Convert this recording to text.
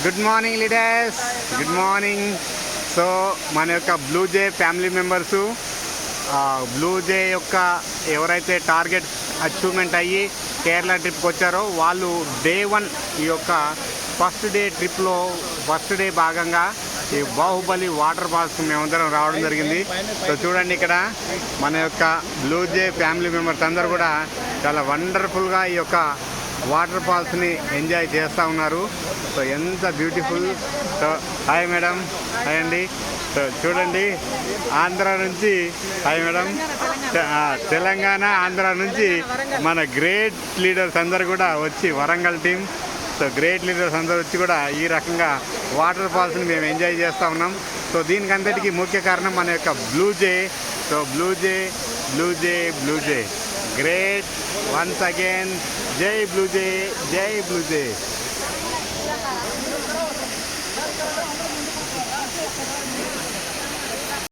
Good morning leaders, good morning. So మన యొక్క blue జే family members blue జే యొక్క ఎవరైతే టార్గెట్ అచీవ్మెంట్ అయ్యి కేరళ ట్రిప్కి వచ్చారో వాళ్ళు డే 1 ఈ యొక్క ఫస్ట్ డే ట్రిప్లో ఫస్ట్ డే భాగంగా ఈ బాహుబలి వాటర్ ఫాల్స్కి మేమందరం రావడం జరిగింది. సో చూడండి, ఇక్కడ మన యొక్క బ్లూ జే ఫ్యామిలీ మెంబర్స్ అందరూ కూడా చాలా వండర్ఫుల్గా ఈ యొక్క వాటర్ ఫాల్స్ని ఎంజాయ్ చేస్తూ ఉన్నారు. సో ఎంత beautiful. So hi madam, hi అండి. సో చూడండి, ఆంధ్ర నుంచి హాయ్ మేడం, తెలంగాణ ఆంధ్ర నుంచి మన గ్రేట్ లీడర్స్ అందరు కూడా వచ్చి Warangal team. So great leaders అందరూ వచ్చి కూడా ఈ రకంగా వాటర్ ఫాల్స్ని మేము ఎంజాయ్ చేస్తూ ఉన్నాం. సో దీనికి అంతటికీ ముఖ్య కారణం మన యొక్క బ్లూ జే. సో బ్లూ జే, బ్లూ జే, బ్లూ జే గ్రేట్. వన్స్ అగైన్ జై బ్లూ జే, జై బ్లూ జే.